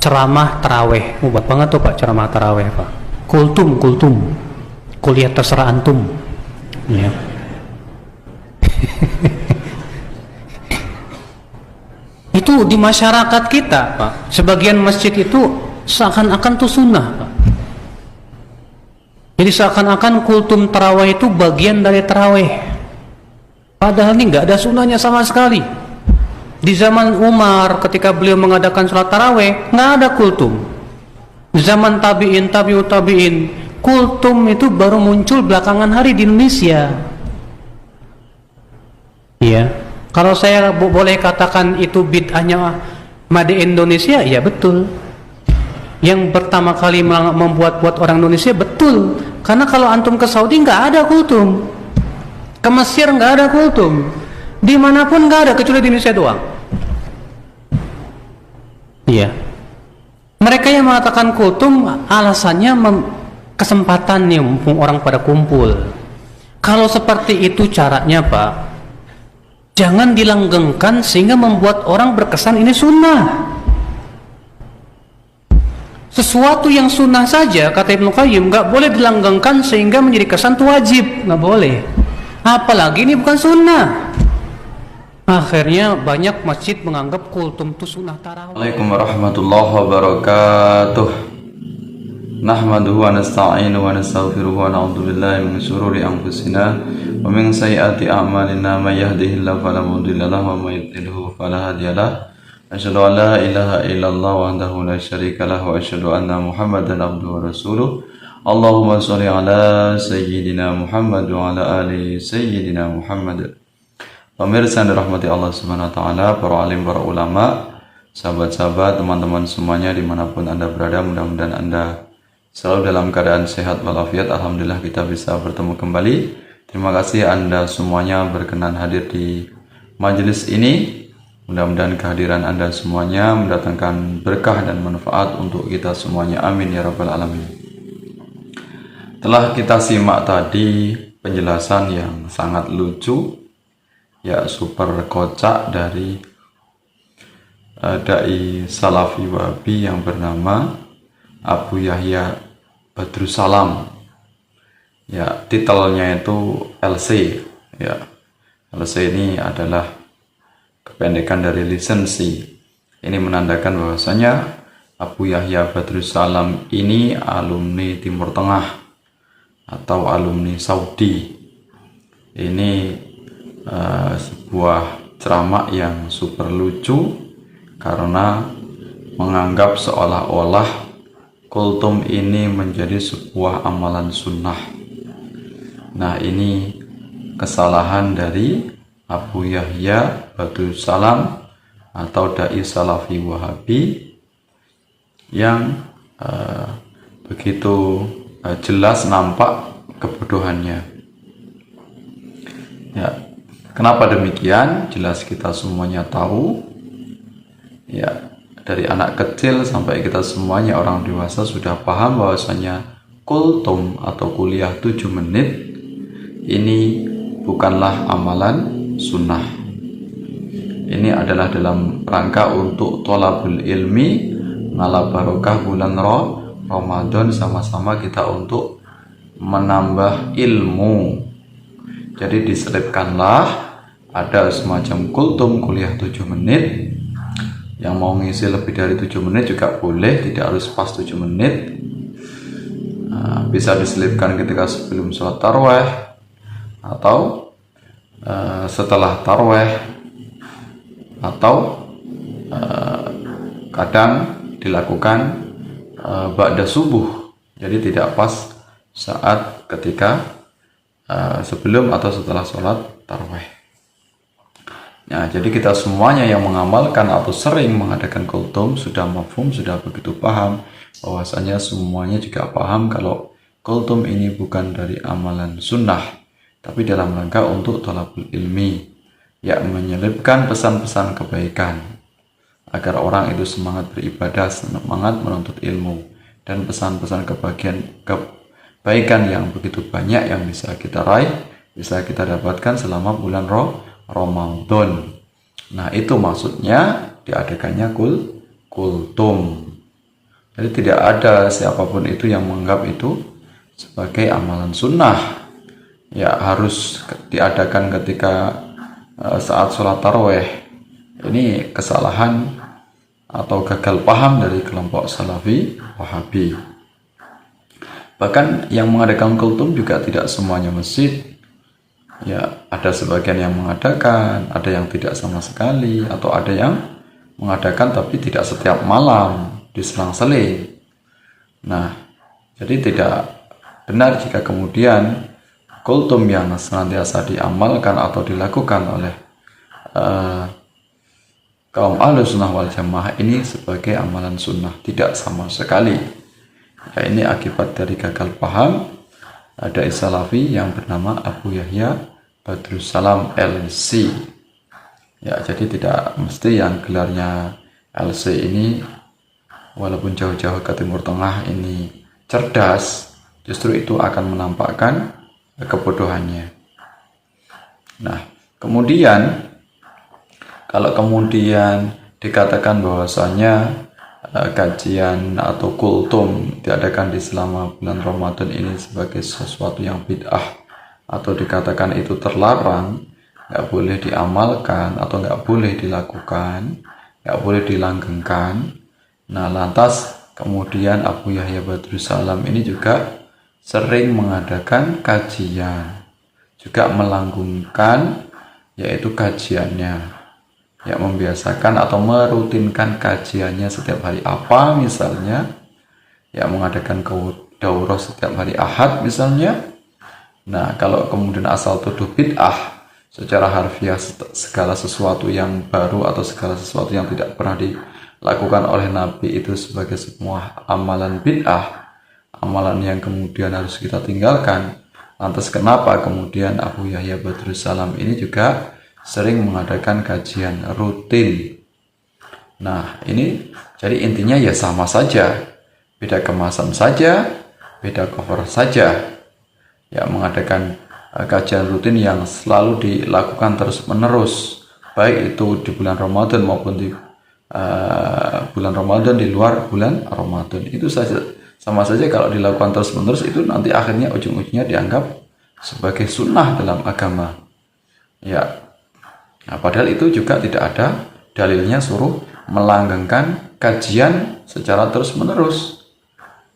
ceramah taraweh. Buat banget tuh Pak ceramah taraweh Pak. Kultum, kuliah terserah antum. Ya. Itu di masyarakat kita Pak. Sebagian masjid itu seakan-akan tuh sunnah Pak. Jadi seakan-akan kultum taraweh itu bagian dari taraweh. Padahal ini nggak ada sunnahnya sama sekali. Di zaman Umar ketika beliau mengadakan sholat taraweh nggak ada kultum. Di zaman tabiin, tabiut tabiin, kultum itu baru muncul belakangan hari di Indonesia. Iya. Kalau saya boleh katakan itu bid'ahnya Made Indonesia, ya betul. Yang pertama kali membuat orang Indonesia, betul. Karena kalau antum ke Saudi nggak ada kultum, ke Mesir nggak ada kultum, dimanapun nggak ada kecuali di Indonesia doang. Iya. Mereka yang mengatakan kultum alasannya kesempatannya mumpung orang pada kumpul. Kalau seperti itu caranya Pak, jangan dilanggengkan sehingga membuat orang berkesan ini sunnah. Sesuatu yang sunnah saja kata Ibnu Qayyim nggak boleh dilanggengkan sehingga menjadi kesan itu wajib, nggak boleh. Apalagi ini bukan sunnah. Akhirnya banyak masjid menganggap kultum itu sunnah tarawih. Assalamualaikum warahmatullahi wabarakatuh. Nahmaduhu wa nasta'inuhu wa nastaghfiruhu wa na'udzu billahi min shururi anfusina wa min sayyiati a'malina may yahdihillahu fala mudilla lahu wa may yudlilhu fala hadiya lahu. Asyhadu an la ilaha illallah wahdahu la syarika lahu wa asyhadu anna Muhammadan abduhu wa rasuluh. Allahumma shalli ala sayyidina Muhammad wa ala ali sayyidina Muhammad. Pemirsa yang dirahmati Allah Subhanahu wa taala, para alim, para ulama, sahabat-sahabat, teman-teman semuanya dimanapun Anda berada, mudah-mudahan Anda selalu dalam keadaan sehat walafiat. Alhamdulillah kita bisa bertemu kembali. Terima kasih Anda semuanya berkenan hadir di majelis ini. Mudah-mudahan kehadiran Anda semuanya mendatangkan berkah dan manfaat untuk kita semuanya. Amin ya rabbal alamin. Telah kita simak tadi penjelasan yang sangat lucu, ya super kocak dari dai Salafi Wahabi yang bernama Abu Yahya Badrussalam. Ya, titelnya itu LC. Ya, LC ini adalah kependekan dari lisensi. Ini menandakan bahwasanya Abu Yahya Badrussalam ini alumni Timur Tengah atau alumni Saudi. Ini sebuah ceramah yang super lucu karena menganggap seolah-olah kultum ini menjadi sebuah amalan sunnah. Nah, ini kesalahan dari Abu Yahya Badrussalam atau dai Salafi Wahabi yang begitu jelas nampak kebodohannya. Ya, kenapa demikian? Jelas kita semuanya tahu. Ya, dari anak kecil sampai kita semuanya orang dewasa sudah paham bahwasanya kultum atau kuliah 7 menit ini bukanlah amalan sunnah. Ini adalah dalam rangka untuk thalabul ilmi, ngala barokah bulan Ramadan, sama-sama kita untuk menambah ilmu. Jadi diselipkanlah ada semacam kultum kuliah 7 menit. Yang mau ngisi lebih dari 7 menit juga boleh, tidak harus pas 7 menit. Bisa diselipkan ketika sebelum sholat tarawih atau setelah tarawih, atau kadang dilakukan ba'da subuh. Jadi tidak pas saat ketika sebelum atau setelah sholat tarawih. Nah, jadi kita semuanya yang mengamalkan atau sering mengadakan kultum sudah mafhum, sudah begitu paham bahwasanya semuanya juga paham kalau kultum ini bukan dari amalan sunnah, tapi dalam rangka untuk thalabul ilmi, yang menyelipkan pesan-pesan kebaikan agar orang itu semangat beribadah, semangat menuntut ilmu, dan pesan-pesan kebaikan yang begitu banyak yang bisa kita raih, bisa kita dapatkan selama bulan Ramadan. Nah, itu maksudnya diadakannya kultum. Jadi tidak ada siapapun itu yang menganggap itu sebagai amalan sunnah. Ya harus diadakan ketika saat sholat taraweh. Ini kesalahan atau gagal paham dari kelompok Salafi Wahabi. Bahkan yang mengadakan kultum juga tidak semuanya masjid. Ya, ada sebagian yang mengadakan, ada yang tidak sama sekali, atau ada yang mengadakan tapi tidak setiap malam, diselang-seling. Nah, jadi tidak benar jika kemudian kultum yang senantiasa diamalkan atau dilakukan oleh kaum Ahlussunnah wal Jamaah ini sebagai amalan sunnah. Tidak sama sekali. Ya, ini akibat dari gagal paham ada Salafi yang bernama Abu Yahya Badrussalam LC. Ya, jadi tidak mesti yang gelarnya LC ini walaupun jauh-jauh ke Timur Tengah ini cerdas, justru itu akan menampakkan kebodohannya. Nah, kemudian kalau kemudian dikatakan bahwasanya kajian atau kultum diadakan di selama bulan Ramadan ini sebagai sesuatu yang bid'ah atau dikatakan itu terlarang, nggak boleh diamalkan atau nggak boleh dilakukan, nggak boleh dilanggengkan. Nah, lantas kemudian Abu Yahya Badrussalam ini juga sering mengadakan kajian, juga melanggengkan yaitu kajiannya, ya membiasakan atau merutinkan kajiannya setiap hari apa misalnya, ya mengadakan daurah setiap hari Ahad misalnya. Nah, kalau kemudian asal tuduh bid'ah secara harfiah segala sesuatu yang baru atau segala sesuatu yang tidak pernah dilakukan oleh Nabi itu sebagai sebuah amalan bid'ah, amalan yang kemudian harus kita tinggalkan. Lantas kenapa kemudian Abu Yahya Badrussalam ini juga sering mengadakan kajian rutin? Nah, ini jadi intinya ya sama saja, beda kemasan saja, beda cover saja. Ya, mengadakan kajian rutin yang selalu dilakukan terus-menerus, baik itu di bulan Ramadan maupun di bulan Ramadan, di luar bulan Ramadan. Itu saja sama saja kalau dilakukan terus-menerus, itu nanti akhirnya ujung-ujungnya dianggap sebagai sunnah dalam agama. Ya, nah, padahal itu juga tidak ada dalilnya suruh melanggengkan kajian secara terus-menerus.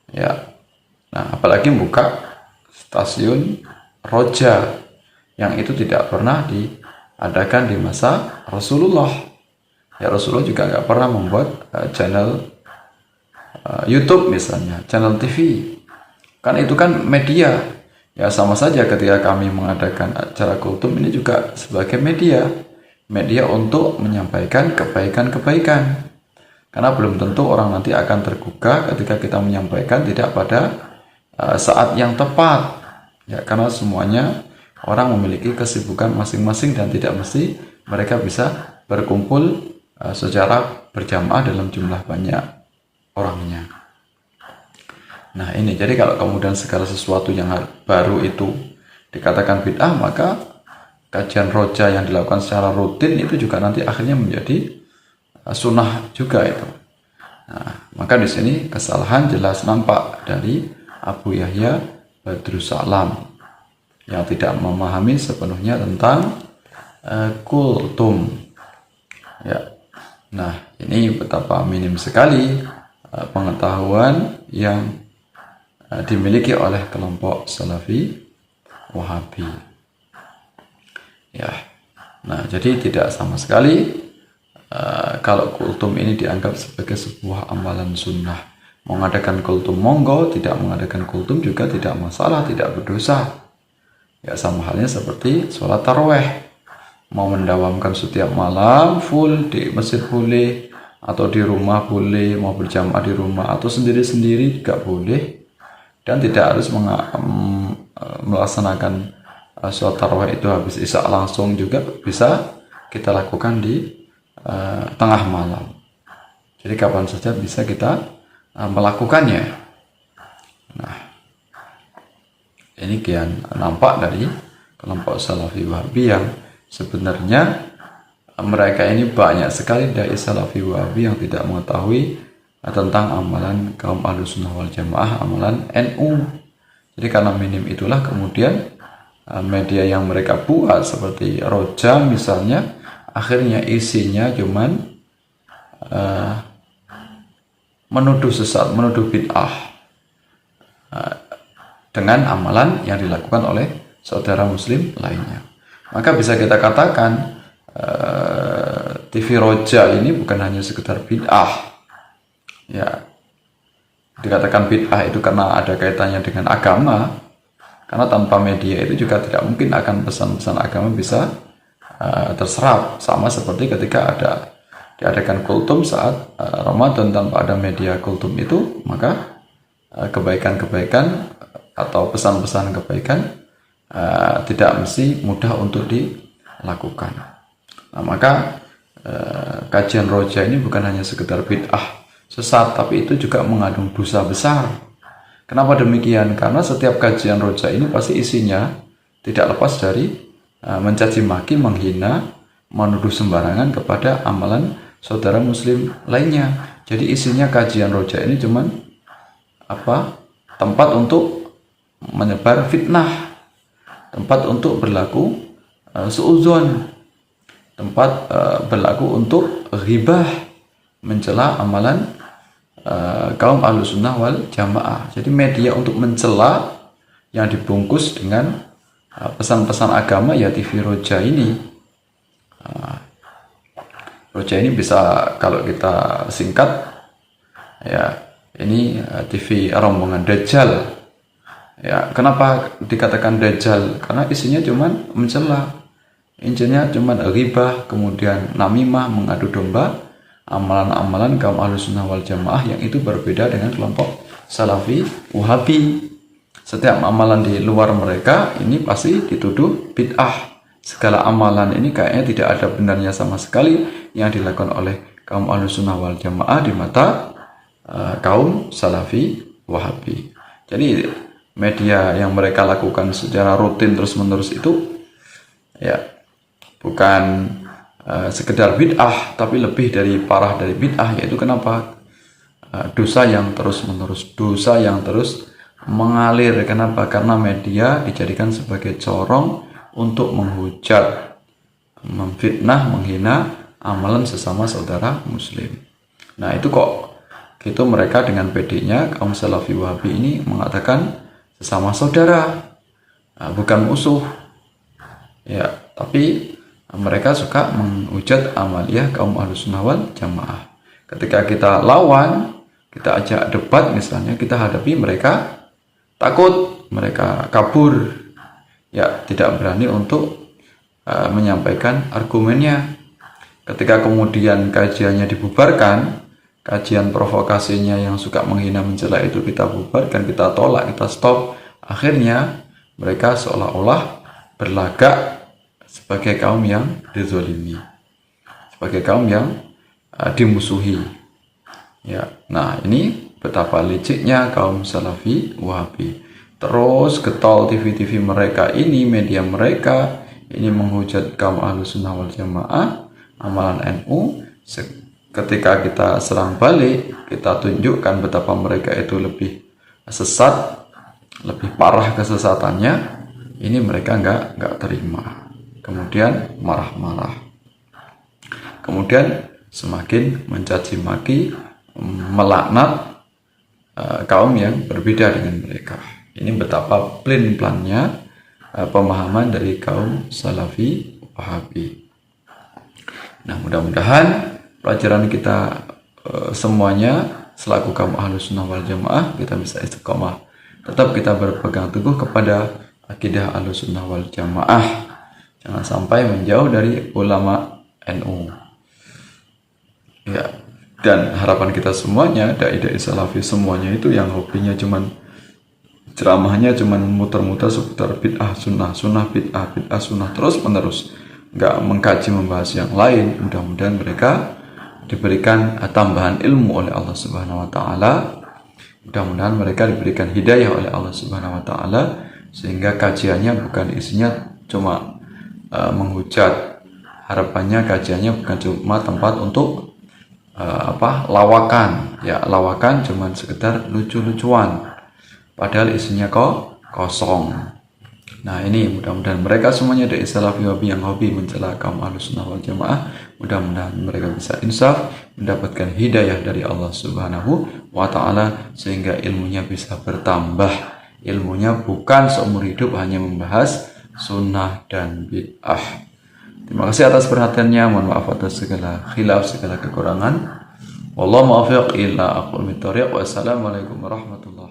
Ya, nah apalagi buka stasiun Roja yang itu tidak pernah diadakan di masa Rasulullah. Ya, Rasulullah juga nggak pernah membuat channel YouTube misalnya, channel TV. Kan itu kan media. Ya sama saja ketika kami mengadakan acara kultum ini juga sebagai media untuk menyampaikan kebaikan-kebaikan. Karena belum tentu orang nanti akan tergugah ketika kita menyampaikan tidak pada saat yang tepat, ya karena semuanya orang memiliki kesibukan masing-masing dan tidak mesti mereka bisa berkumpul secara berjamaah dalam jumlah banyak orangnya. Nah ini, jadi kalau kemudian segala sesuatu yang baru itu dikatakan bid'ah, maka kajian roja yang dilakukan secara rutin itu juga nanti akhirnya menjadi sunnah juga itu. Nah, maka di sini kesalahan jelas nampak dari Abu Yahya Badrussalam yang tidak memahami sepenuhnya tentang kultum. Ya. Nah, ini betapa minim sekali pengetahuan yang dimiliki oleh kelompok Salafi Wahabi. Ya. Nah, jadi tidak sama sekali kalau kultum ini dianggap sebagai sebuah amalan sunnah. Mengadakan kultum monggo, tidak mengadakan kultum juga tidak masalah, tidak berdosa. Ya sama halnya seperti sholat taraweh. Mau mendawamkan setiap malam full di masjid boleh, atau di rumah boleh, mau berjamaah di rumah atau sendiri-sendiri juga boleh. Dan tidak harus melaksanakan sholat taraweh itu habis isya langsung, juga bisa kita lakukan di tengah malam. Jadi kapan saja bisa kita melakukannya. Nah, ini kian nampak dari kelompok Salafi Wahabi yang sebenarnya mereka ini banyak sekali dari Salafi Wahabi yang tidak mengetahui tentang amalan kaum Ahlussunnah wal Jamaah, amalan NU. Jadi karena minim itulah kemudian media yang mereka buat seperti Roja misalnya, akhirnya isinya cuman menuduh sesat, menuduh bid'ah dengan amalan yang dilakukan oleh saudara muslim lainnya. Maka bisa kita katakan TV Roja ini bukan hanya sekedar bid'ah. Ya, dikatakan bid'ah itu karena ada kaitannya dengan agama, karena tanpa media itu juga tidak mungkin akan pesan-pesan agama bisa terserap. Sama seperti ketika diadakan kultum saat Ramadan, tanpa ada media kultum itu, maka kebaikan-kebaikan atau pesan-pesan kebaikan tidak mesti mudah untuk dilakukan. Nah, maka kajian Roja ini bukan hanya sekedar bid'ah sesat, tapi itu juga mengandung dosa besar. Kenapa demikian? Karena setiap kajian Roja ini pasti isinya tidak lepas dari mencaci maki, menghina, menuduh sembarangan kepada amalan saudara muslim lainnya. Jadi isinya kajian Roja ini cuman tempat untuk menyebar fitnah, tempat untuk berlaku suudzon, tempat berlaku untuk ghibah, mencela amalan kaum Ahlussunnah wal Jamaah. Jadi media untuk mencela yang dibungkus dengan pesan-pesan agama ya TV Roja ini. Roja ini bisa kalau kita singkat ya, ini TV rombongan Dajjal. Ya, kenapa dikatakan Dajjal? Karena isinya cuman mencela, intinya cuman ghibah, kemudian namimah, mengadu domba amalan-amalan kaum Ahlussunnah wal Jamaah yang itu berbeda dengan kelompok Salafi Wahabi. Setiap amalan di luar mereka ini pasti dituduh bid'ah. Segala amalan ini kayaknya tidak ada benarnya sama sekali yang dilakukan oleh kaum Ahlussunnah wal Jamaah di mata kaum Salafi Wahabi. Jadi media yang mereka lakukan secara rutin terus-menerus itu ya bukan sekedar bid'ah, tapi lebih dari parah dari bid'ah, yaitu kenapa? Dosa yang terus-menerus, dosa yang terus mengalir. Kenapa? Karena media dijadikan sebagai corong untuk menghujat, memfitnah, menghina amalan sesama saudara muslim. Nah itu kok gitu mereka dengan PD-nya kaum Salafi Wahabi ini mengatakan sesama saudara, bukan musuh. Ya, tapi mereka suka menghujat amaliyah kaum Ahlussunnah wal Jamaah. Ketika kita lawan, kita ajak debat misalnya, kita hadapi, mereka takut, mereka kabur. Ya, tidak berani untuk menyampaikan argumennya. Ketika kemudian kajiannya dibubarkan, kajian provokasinya yang suka menghina mencela itu kita bubarkan, kita tolak, kita stop. Akhirnya mereka seolah-olah berlagak sebagai kaum yang dizolimi, sebagai kaum yang dimusuhi. Ya, nah ini betapa liciknya kaum Salafi Wahabi. Terus getol TV-TV mereka ini, media mereka ini menghujat kaum Ahlussunnah wal Jamaah, amalan NU. Ketika kita serang balik, kita tunjukkan betapa mereka itu lebih sesat, lebih parah kesesatannya. Ini mereka nggak terima. Kemudian marah-marah. Kemudian semakin mencaci maki, melaknat kaum yang berbeda dengan mereka. Ini betapa plan-plannya pemahaman dari kaum Salafi Wahabi. Nah, mudah-mudahan pelajaran kita semuanya selaku kaum Ahlussunnah wal Jamaah kita bisa istiqomah. Tetap kita berpegang teguh kepada akidah Ahlussunnah wal Jamaah. Jangan sampai menjauh dari ulama NU. Ya, dan harapan kita semuanya, dai-dai Salafi semuanya itu yang hobinya cuman ceramahnya cuman muter-muter seputar bid'ah sunnah, sunnah bid'ah, bid'ah sunnah terus menerus, nggak mengkaji membahas yang lain. Mudah-mudahan mereka diberikan tambahan ilmu oleh Allah Subhanahu wa taala. Mudah-mudahan mereka diberikan hidayah oleh Allah Subhanahu wa taala sehingga kajiannya bukan isinya cuma menghujat. Harapannya kajiannya bukan cuma tempat untuk lawakan. Ya, lawakan cuman sekedar lucu-lucuan. Padahal isinya kok kosong. Nah, ini mudah-mudahan mereka semuanya dari salafi wahabi yang hobi mencela kaum Ahlussunnah wal Jamaah, mudah-mudahan mereka bisa insaf, mendapatkan hidayah dari Allah Subhanahu wa taala sehingga ilmunya bisa bertambah. Ilmunya bukan seumur hidup hanya membahas sunnah dan bid'ah. Terima kasih atas perhatiannya. Mohon maaf atas segala khilaf, segala kekurangan. Wallahu muwaffiq ila aqwamit thoriq. Wassalamualaikum warahmatullahi wabarakatuh.